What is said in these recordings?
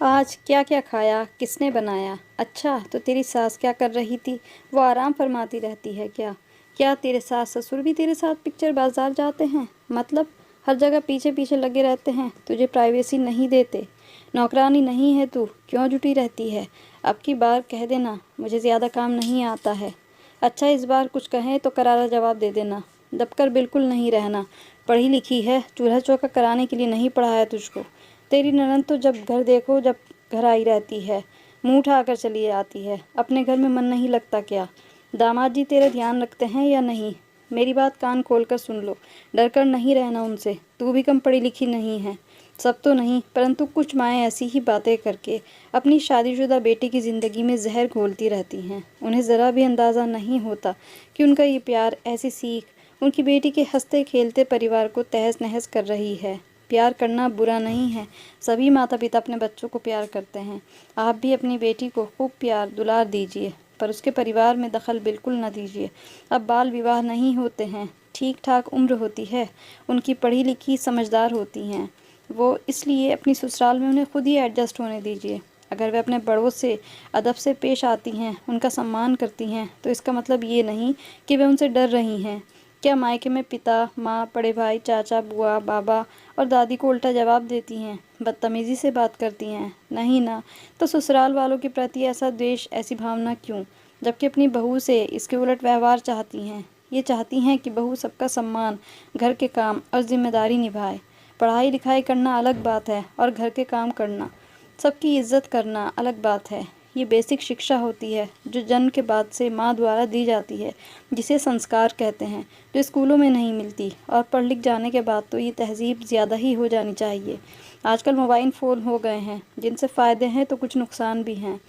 आज क्या क्या खाया, किसने बनाया? अच्छा, तो तेरी सास क्या कर रही थी? वो आराम फरमाती रहती है क्या? क्या तेरे सास ससुर भी तेरे साथ पिक्चर बाजार जाते हैं? मतलब हर जगह पीछे पीछे लगे रहते हैं, तुझे प्राइवेसी नहीं देते? नौकरानी नहीं है तू, क्यों जुटी रहती है? अब की बार कह देना, मुझे ज़्यादा काम नहीं आता है। अच्छा, इस बार कुछ कहें तो करारा जवाब दे देना। दबकर बिल्कुल नहीं रहना। पढ़ी लिखी है, चूल्हा चौका कराने के लिए नहीं पढ़ाया तुझको। तेरी ननद तो जब घर देखो जब घर आई रहती है, मुंह उठाकर चली आती है। अपने घर में मन नहीं लगता क्या? दामाद जी तेरा ध्यान रखते हैं या नहीं? मेरी बात कान खोलकर सुन लो। डर कर नहीं रहना उनसे। तू भी कम पढ़ी लिखी नहीं है। सब तो नहीं, परंतु कुछ माएँ ऐसी ही बातें करके अपनी शादीशुदा बेटी की ज़िंदगी में जहर घोलती रहती हैं। उन्हें ज़रा भी अंदाज़ा नहीं होता कि उनका ये प्यार, ऐसी सीख उनकी बेटी के हंसते खेलते परिवार को तहस नहस कर रही है। प्यार करना बुरा नहीं है। सभी माता पिता अपने बच्चों को प्यार करते हैं। आप भी अपनी बेटी को खूब प्यार दुलार दीजिए, पर उसके परिवार में दखल बिल्कुल न दीजिए। अब बाल विवाह नहीं होते हैं, ठीक ठाक उम्र होती है। उनकी पढ़ी लिखी समझदार होती हैं वो, इसलिए अपनी ससुराल में उन्हें खुद ही एडजस्ट होने दीजिए। अगर वे अपने बड़ों से अदब से पेश आती हैं, उनका सम्मान करती हैं, तो इसका मतलब ये नहीं कि वे उनसे डर रही हैं। क्या मायके में पिता, माँ, बड़े भाई, चाचा, बुआ, बाबा और दादी को उल्टा जवाब देती हैं, बदतमीज़ी से बात करती हैं? नहीं ना। तो ससुराल वालों के प्रति ऐसा द्वेष, ऐसी भावना क्यों, जबकि अपनी बहू से इसके उलट व्यवहार चाहती हैं? ये चाहती हैं कि बहू सबका सम्मान, घर के काम और जिम्मेदारी निभाए। पढ़ाई लिखाई करना अलग बात है और घर के काम करना, सबकी इज्जत करना अलग बात है। ये बेसिक शिक्षा होती है जो जन्म के बाद से माँ द्वारा दी जाती है, जिसे संस्कार कहते हैं, जो स्कूलों में नहीं मिलती। और पढ़ लिख जाने के बाद तो ये तहजीब ज़्यादा ही हो जानी चाहिए। आजकल मोबाइल फ़ोन हो गए हैं, जिनसे फ़ायदे हैं तो कुछ नुकसान भी हैं।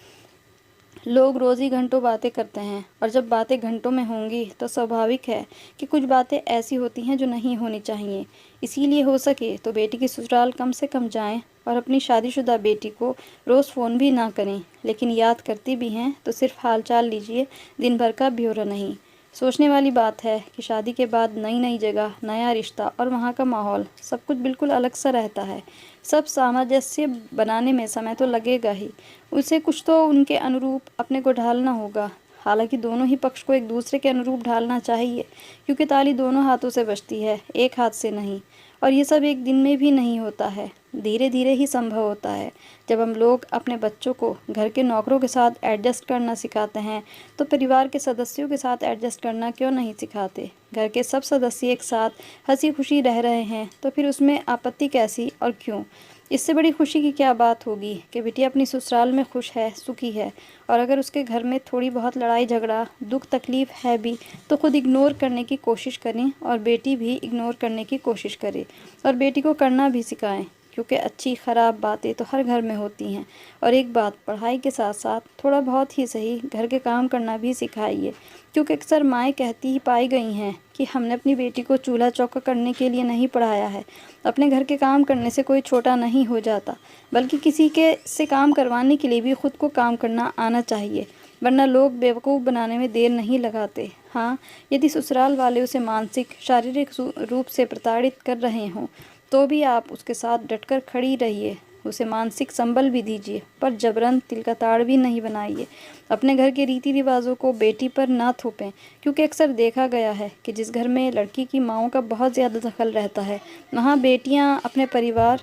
लोग रोज़ ही घंटों बातें करते हैं, और जब बातें घंटों में होंगी तो स्वाभाविक है कि कुछ बातें ऐसी होती हैं जो नहीं होनी चाहिए। इसीलिए हो सके तो बेटी की ससुराल कम से कम जाएं और अपनी शादीशुदा बेटी को रोज़ फ़ोन भी ना करें, लेकिन याद करती भी हैं तो सिर्फ हालचाल लीजिए, दिन भर का ब्यौरा नहीं। सोचने वाली बात है कि शादी के बाद नई नई जगह, नया रिश्ता और वहाँ का माहौल, सब कुछ बिल्कुल अलग सा रहता है। सब सामंजस्य बनाने में समय तो लगेगा ही। उसे कुछ तो उनके अनुरूप अपने को ढालना होगा। हालांकि दोनों ही पक्ष को एक दूसरे के अनुरूप ढालना चाहिए, क्योंकि ताली दोनों हाथों से बजती है, एक हाथ से नहीं। और ये सब एक दिन में भी नहीं होता है, धीरे धीरे ही संभव होता है। जब हम लोग अपने बच्चों को घर के नौकरों के साथ एडजस्ट करना सिखाते हैं, तो परिवार के सदस्यों के साथ एडजस्ट करना क्यों नहीं सिखाते? घर के सब सदस्य एक साथ हंसी खुशी रह रहे हैं तो फिर उसमें आपत्ति कैसी और क्यों? इससे बड़ी खुशी की क्या बात होगी कि बिटिया अपनी ससुराल में खुश है, सुखी है। और अगर उसके घर में थोड़ी बहुत लड़ाई झगड़ा, दुख तकलीफ है भी, तो खुद इग्नोर करने की कोशिश करें और बेटी भी इग्नोर करने की कोशिश करे, और बेटी को करना भी सिखाएं, क्योंकि अच्छी ख़राब बातें तो हर घर में होती हैं। और एक बात, पढ़ाई के साथ साथ थोड़ा बहुत ही सही घर के काम करना भी सिखाइए, क्योंकि अक्सर माएँ कहती ही पाई गई हैं कि हमने अपनी बेटी को चूल्हा चौका करने के लिए नहीं पढ़ाया है। अपने घर के काम करने से कोई छोटा नहीं हो जाता, बल्कि किसी के से काम करवाने के लिए भी खुद को काम करना आना चाहिए, वरना लोग बेवकूफ़ बनाने में देर नहीं लगाते। हाँ, यदि ससुराल वाले उसे मानसिक शारीरिक रूप से प्रताड़ित कर रहे हों, तो भी आप उसके साथ डटकर खड़ी रहिए, उसे मानसिक संबल भी दीजिए, पर जबरन तिल का ताड़ भी नहीं बनाइए। अपने घर के रीति रिवाजों को बेटी पर ना थोपें, क्योंकि अक्सर देखा गया है कि जिस घर में लड़की की माँओं का बहुत ज़्यादा दखल रहता है, वहाँ बेटियाँ अपने परिवार